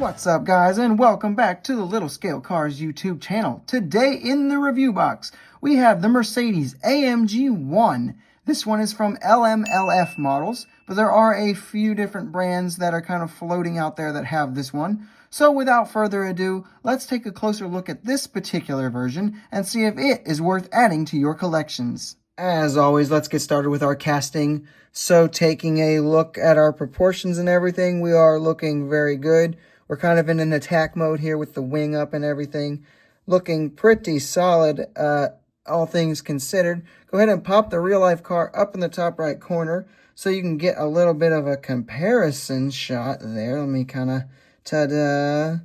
What's up, guys, and welcome back to the Little Scale Cars YouTube channel. Today in the review box, we have the Mercedes-AMG One. This one is from LMLF Models, but there are a few different brands that are kind of floating out there that have this one. So without further ado, let's take a closer look at this particular version and see if it is worth adding to your collections. As always, let's get started with our casting. So taking a look at our proportions and everything, we are looking very good. We're kind of in an attack mode here with the wing up and everything. Looking pretty solid, all things considered. Go ahead and pop the real-life car up in the top right corner so you can get a little bit of a comparison shot there. Let me kind of, ta-da.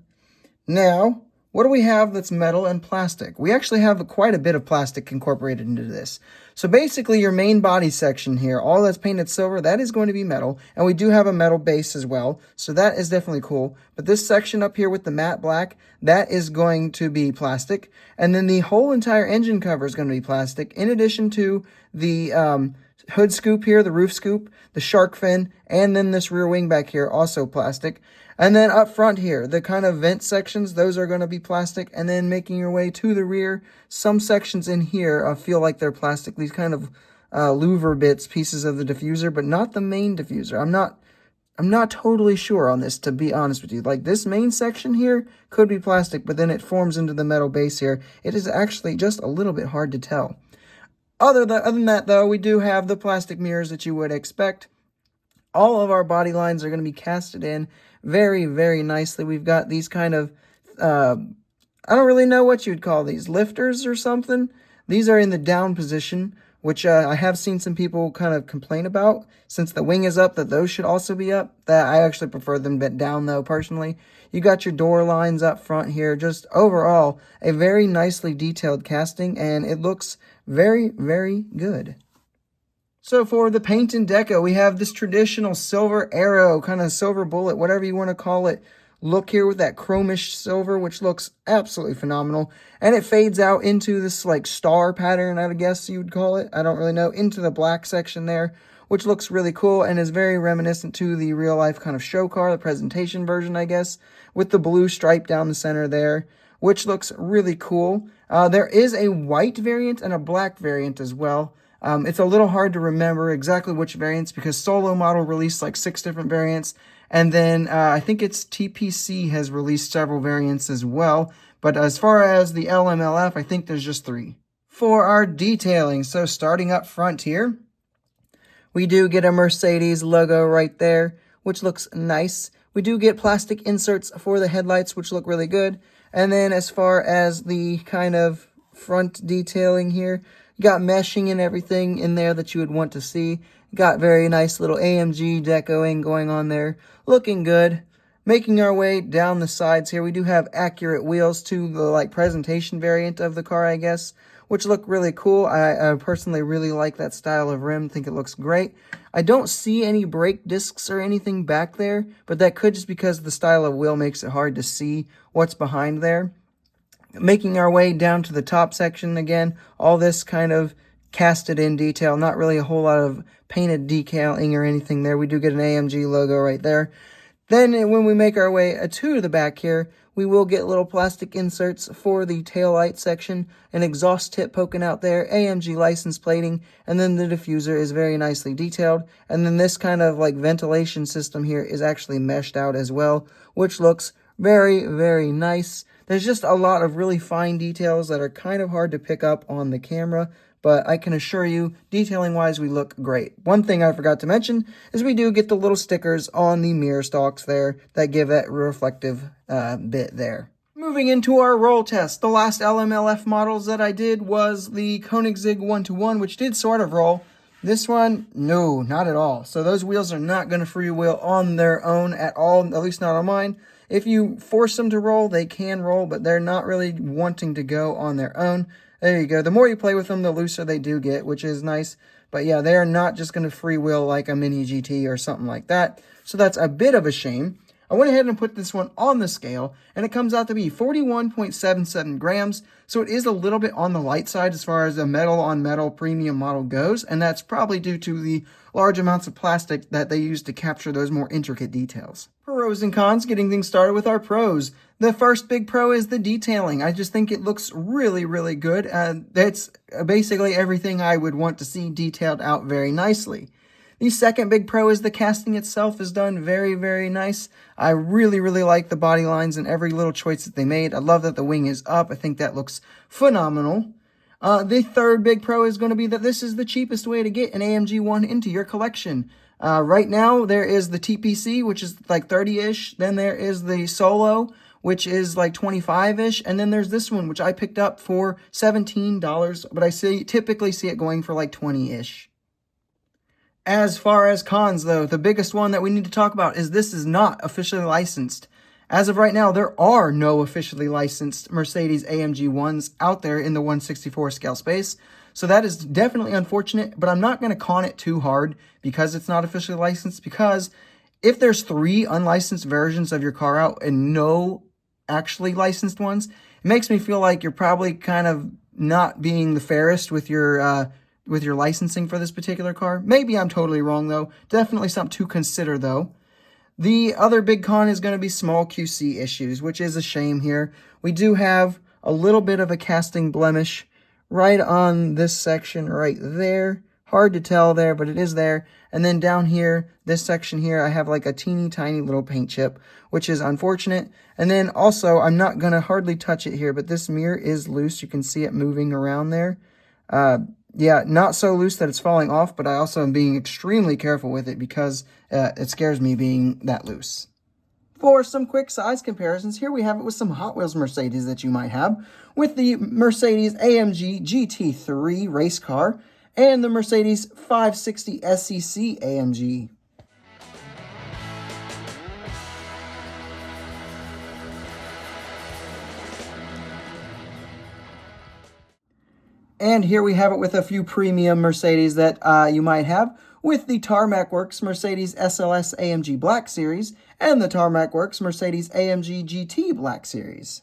Now, what do we have that's metal and plastic? We actually have quite a bit of plastic incorporated into this. So basically your main body section here, all that's painted silver, that is going to be metal. And we do have a metal base as well. So that is definitely cool. But this section up here with the matte black, that is going to be plastic. And then the whole entire engine cover is going to be plastic. In addition to the hood scoop here, the roof scoop, the shark fin, and then this rear wing back here, also plastic. And then up front here, the kind of vent sections, those are going to be plastic. And then making your way to the rear, some sections in here feel like they're plastic. These kind of louver bits, pieces of the diffuser, but not the main diffuser. I'm not totally sure on this, to be honest with you. Like this main section here could be plastic, but then it forms into the metal base here. It is actually just a little bit hard to tell. Other than that, though, we do have the plastic mirrors that you would expect. All of our body lines are going to be casted in very, very nicely. We've got these kind of, I don't really know what you'd call these, lifters or something. These are in the down position, which I have seen some people kind of complain about. Since the wing is up, that those should also be up. That I actually prefer them bent down, though, personally. You got your door lines up front here. Just overall, a very nicely detailed casting, and it looks very, very good. So for the paint and deco, we have this traditional silver arrow, kind of silver bullet, whatever you want to call it, look here with that chromish silver, which looks absolutely phenomenal. And it fades out into this like star pattern, I would guess you would call it. I don't really know, into the black section there, which looks really cool and is very reminiscent to the real life kind of show car, the presentation version, I guess, with the blue stripe down the center there, which looks really cool. There is a white variant and a black variant as well. It's a little hard to remember exactly which variants because Solo Model released like 6 different variants. And then I think it's TPC has released several variants as well. But as far as the LMLF, I think there's just 3. For our detailing, so starting up front here, we do get a Mercedes logo right there, which looks nice. We do get plastic inserts for the headlights, which look really good. And then as far as the kind of front detailing here, got meshing and everything in there that you would want to see. Got very nice little AMG decoing going on there. Looking good. Making our way down the sides here, we do have accurate wheels to the like presentation variant of the car, I guess, which look really cool. I personally really like that style of rim. Think it looks great. I don't see any brake discs or anything back there, but that could just because the style of wheel makes it hard to see what's behind there. Making our way down to the top section again, all this kind of casted in detail, not really a whole lot of painted decaling or anything there. We do get an AMG logo right there. Then when we make our way to the back here, we will get little plastic inserts for the taillight section, an exhaust tip poking out there, AMG license plating, and then the diffuser is very nicely detailed. And then this kind of like ventilation system here is actually meshed out as well, which looks very, very nice. There's just a lot of really fine details that are kind of hard to pick up on the camera, but I can assure you, detailing-wise, we look great. One thing I forgot to mention is we do get the little stickers on the mirror stalks there that give that reflective bit there. Moving into our roll test, the last LMLF models that I did was the Koenigsegg 1-1, which did sort of roll. This one, no, not at all. So those wheels are not going to freewheel on their own at all, at least not on mine. If you force them to roll, they can roll, but they're not really wanting to go on their own. There you go. The more you play with them, the looser they do get, which is nice. But yeah, they are not just going to freewheel like a Mini GT or something like that. So that's a bit of a shame. I went ahead and put this one on the scale, and it comes out to be 41.77 grams, so it is a little bit on the light side as far as a metal-on-metal premium model goes, and that's probably due to the large amounts of plastic that they use to capture those more intricate details. Pros and cons, getting things started with our pros. The first big pro is the detailing. I just think it looks really, really good. That's basically everything I would want to see detailed out very nicely. The second big pro is the casting itself is done very, very nice. I really, really like the body lines and every little choice that they made. I love that the wing is up. I think that looks phenomenal. The third big pro is going to be that this is the cheapest way to get an AMG One into your collection. Right now, there is the TPC, which is like 30-ish. Then there is the Solo, which is like 25-ish. And then there's this one, which I picked up for $17, but I typically see it going for like 20-ish. As far as cons, though, the biggest one that we need to talk about is this is not officially licensed. As of right now, there are no officially licensed Mercedes-AMG Ones out there in the 1/64 scale space. So that is definitely unfortunate, but I'm not going to con it too hard because it's not officially licensed, because if there's 3 unlicensed versions of your car out and no actually licensed ones, it makes me feel like you're probably kind of not being the fairest with your licensing for this particular car. Maybe I'm totally wrong, though. Definitely something to consider, though. The other big con is going to be small QC issues, which is a shame here. We do have a little bit of a casting blemish right on this section right there. Hard to tell there, but it is there. And then down here, this section here, I have like a teeny tiny little paint chip, which is unfortunate. And then also, I'm not going to hardly touch it here, but this mirror is loose. You can see it moving around there. Yeah, not so loose that it's falling off, but I also am being extremely careful with it because it scares me being that loose. For some quick size comparisons, here we have it with some Hot Wheels Mercedes that you might have, with the Mercedes-AMG GT3 race car and the Mercedes 560 SEC AMG. And here we have it with a few premium Mercedes that you might have, with the Tarmac Works Mercedes SLS AMG Black Series and the Tarmac Works Mercedes AMG GT Black Series.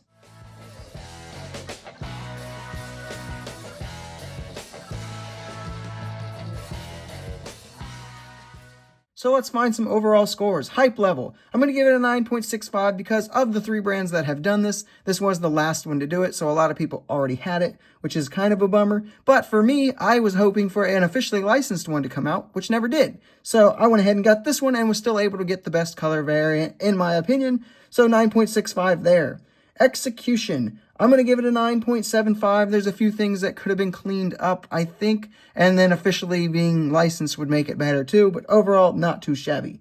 So let's find some overall scores. Hype level. I'm going to give it a 9.65 because of the 3 brands that have done this. This was the last one to do it, so a lot of people already had it, which is kind of a bummer. But for me, I was hoping for an officially licensed one to come out, which never did. So I went ahead and got this one and was still able to get the best color variant, in my opinion. So 9.65 there. Execution. I'm going to give it a 9.75. There's a few things that could have been cleaned up, I think, and then officially being licensed would make it better too, but overall, not too shabby.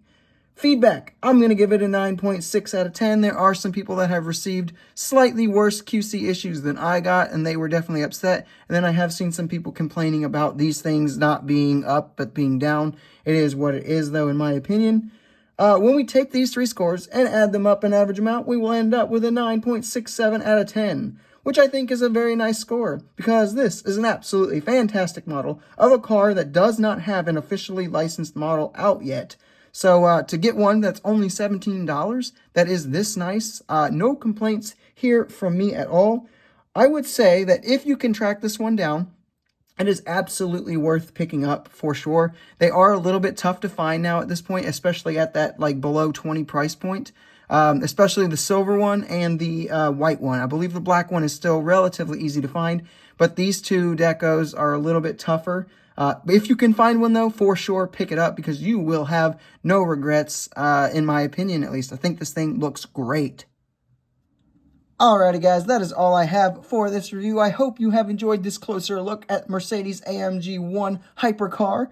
Feedback. I'm going to give it a 9.6 out of 10. There are some people that have received slightly worse QC issues than I got, and they were definitely upset. And then I have seen some people complaining about these things not being up, but being down. It is what it is, though, in my opinion. When we take these 3 scores and add them up and average them out, we will end up with a 9.67 out of 10, which I think is a very nice score because this is an absolutely fantastic model of a car that does not have an officially licensed model out yet. So to get one that's only $17, that is this nice, no complaints here from me at all. I would say that if you can track this one down, it is absolutely worth picking up for sure. They are a little bit tough to find now at this point, especially at that like below 20 price point, especially the silver one and the white one. I believe the black one is still relatively easy to find, but these 2 decos are a little bit tougher. If you can find one though, for sure, pick it up because you will have no regrets, in my opinion at least. I think this thing looks great. Alrighty guys, that is all I have for this review. I hope you have enjoyed this closer look at Mercedes-AMG One hypercar.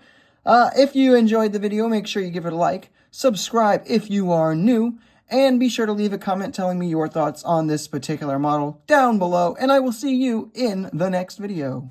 If you enjoyed the video, make sure you give it a like, subscribe if you are new, and be sure to leave a comment telling me your thoughts on this particular model down below, and I will see you in the next video.